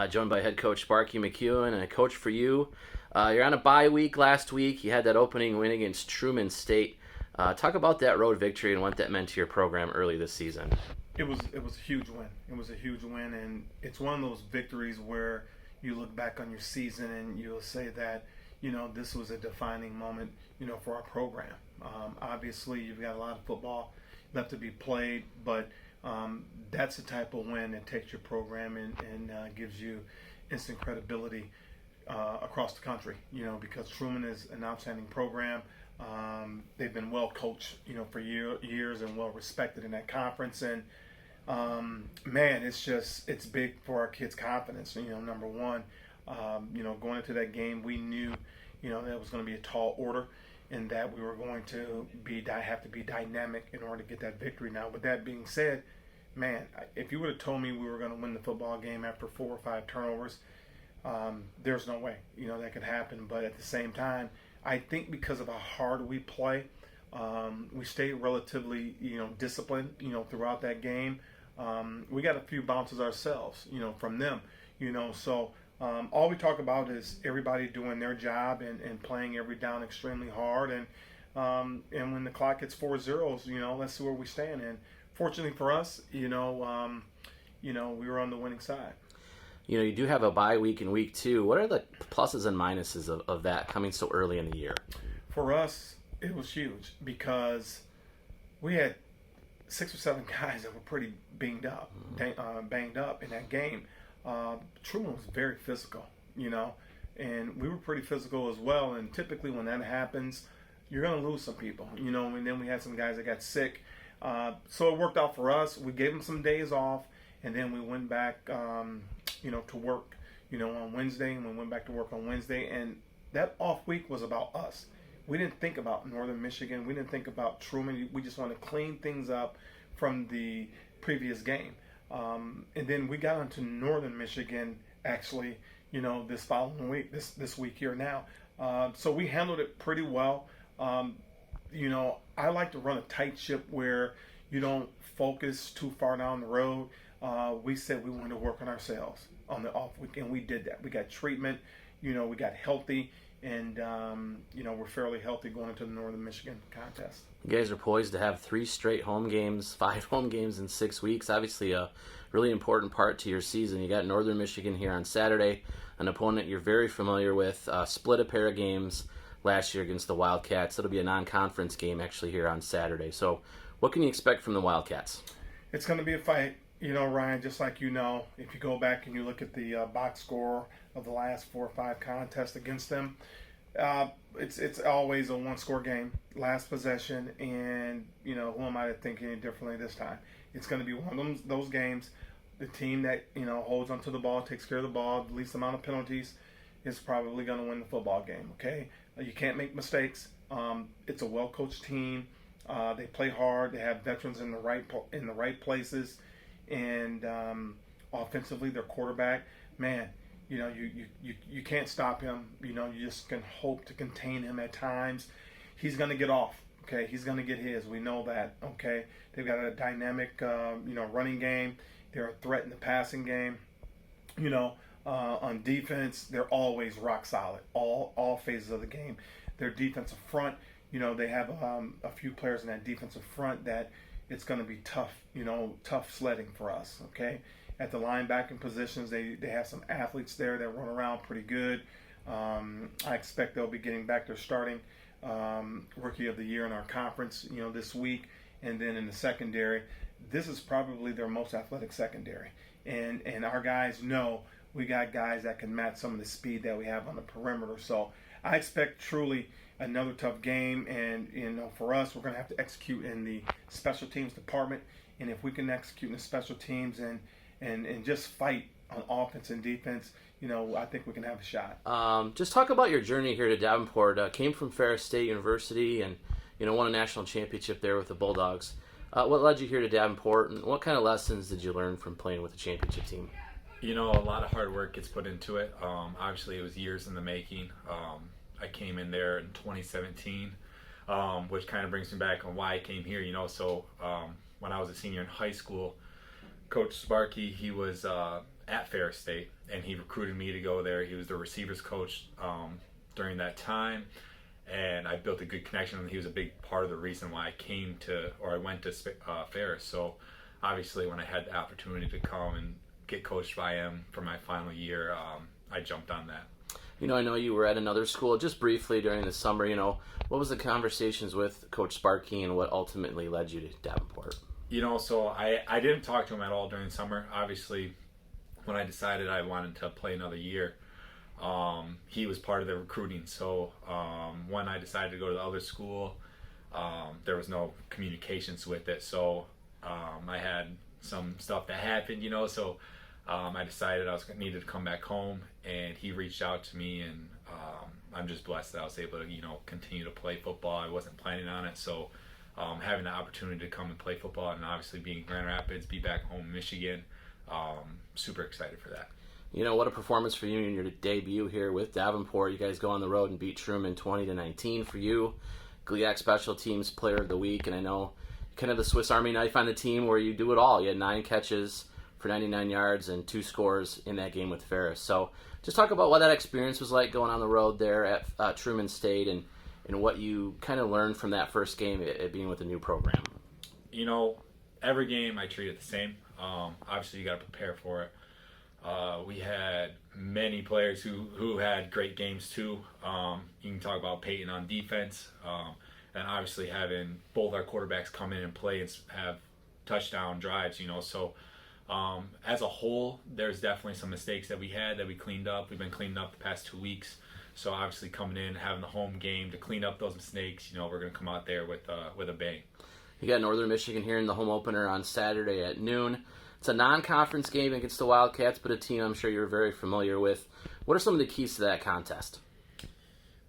joined by head coach Sparky McEwen. And a coach for you, you're on a bye week last week. You had that opening win against Truman State. Talk about that road victory and what that meant to your program early this season. It was a huge win. It was a huge win, and it's one of those victories where you look back on your season and you'll say that this was a defining moment for our program. Obviously, you've got a lot of football left to be played, but that's the type of win that takes your program and gives you instant credibility across the country. Because Truman is an outstanding program. They've been well coached, for years and well respected in that conference. And man, it's big for our kids' confidence. Number one, going into that game, we knew, that it was going to be a tall order, and that we were going to have to be dynamic in order to get that victory. Now, with that being said, man, if you would have told me we were going to win the football game after 4 or 5 turnovers, there's no way, that could happen. But at the same time, I think because of how hard we play, we stayed relatively, disciplined, throughout that game. We got a few bounces ourselves, from them, so all we talk about is everybody doing their job and playing every down extremely hard. And when the clock hits 4 zeros, let's see where we stand. And fortunately for us, we were on the winning side. You do have a bye week in week 2. What are the pluses and minuses of that coming so early in the year? For us, it was huge because we had 6 or 7 guys that were pretty banged up in that game. Truman was very physical, and we were pretty physical as well. And typically when that happens, you're going to lose some people, and then we had some guys that got sick. So it worked out for us. We gave them some days off, and then we went back, to work, on Wednesday, and we went back to work on Wednesday. And that off week was about us. We didn't think about Northern Michigan. We didn't think about Truman. We just wanted to clean things up from the previous game. And then we got onto Northern Michigan, actually, this following week, this week here now. So we handled it pretty well. I like to run a tight ship where you don't focus too far down the road. We said we wanted to work on ourselves on the off week, and we did that. We got treatment, we got healthy, and we're fairly healthy going into the Northern Michigan contest. You guys are poised to have 3 straight home games, 5 home games in 6 weeks. Obviously a really important part to your season. You got Northern Michigan here on Saturday, an opponent you're very familiar with, split a pair of games last year against the Wildcats. It'll be a non-conference game actually here on Saturday. So what can you expect from the Wildcats? It's going to be a fight. Ryan, just like if you go back and you look at the box score of the last 4 or 5 contests against them, it's always a 1-score game, last possession, and who am I to think any differently this time? It's going to be one of those games. The team that holds onto the ball, takes care of the ball, the least amount of penalties, is probably going to win the football game. Okay, you can't make mistakes. It's a well-coached team. They play hard. They have veterans in the right places. And offensively, their quarterback, man, you can't stop him. You just can hope to contain him at times. He's going to get off. Okay, he's going to get his. We know that. Okay, they've got a dynamic, running game. They're a threat in the passing game. On defense, they're always rock solid. All phases of the game. Their defensive front, they have a few players in that defensive front that it's going to be tough sledding for us, okay? At the linebacking positions, they have some athletes there that run around pretty good. I expect they'll be getting back their starting rookie of the year in our conference, this week. And then in the secondary, this is probably their most athletic secondary. And our guys know we got guys that can match some of the speed that we have on the perimeter. So I expect truly another tough game, and for us, we're going to have to execute in the special teams department. And if we can execute in the special teams and just fight on offense and defense, I think we can have a shot. Just talk about your journey here to Davenport. Came from Ferris State University and won a national championship there with the Bulldogs. What led you here to Davenport, and what kind of lessons did you learn from playing with the championship team? A lot of hard work gets put into it. Obviously, it was years in the making. I came in there in 2017, which kind of brings me back on why I came here. So when I was a senior in high school, Coach Sparky, he was at Ferris State, and he recruited me to go there. He was the receivers coach during that time, and I built a good connection, and he was a big part of the reason why I went to Ferris. So obviously when I had the opportunity to come and get coached by him for my final year, I jumped on that. I know you were at another school just briefly during the summer. What was the conversations with Coach Sparky and what ultimately led you to Davenport? So I didn't talk to him at all during the summer. Obviously, when I decided I wanted to play another year, he was part of the recruiting. So when I decided to go to the other school, there was no communications with it. So I had some stuff that happened, so I decided I needed to come back home, and he reached out to me, and I'm just blessed that I was able to, continue to play football. I wasn't planning on it, so having the opportunity to come and play football, and obviously being in Grand Rapids, be back home in Michigan, super excited for that. What a performance for you in your debut here with Davenport. You guys go on the road and beat Truman 20-19 for you. GLIAC Special Teams Player of the Week, and I know kind of the Swiss Army knife on the team where you do it all. You had 9 catches for 99 yards and 2 scores in that game with Ferris. So just talk about what that experience was like going on the road there at Truman State and what you kind of learned from that first game at being with a new program. Every game I treat it the same. Obviously, you got to prepare for it. We had many players who had great games too. You can talk about Peyton on defense, and obviously having both our quarterbacks come in and play and have touchdown drives. So as a whole, there's definitely some mistakes that we had that we cleaned up. We've been cleaning up the past 2 weeks. So obviously coming in, having the home game to clean up those mistakes, we're going to come out there with a bang. You got Northern Michigan here in the home opener on Saturday at noon. It's a non-conference game against the Wildcats, but a team I'm sure you're very familiar with. What are some of the keys to that contest?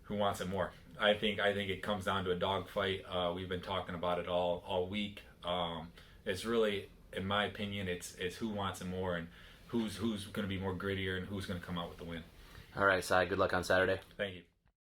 Who wants it more? I think it comes down to a dogfight. We've been talking about it all week. It's really, in my opinion, it's who wants it more and who's going to be more grittier and who's going to come out with the win. All right, Sy, good luck on Saturday. Thank you.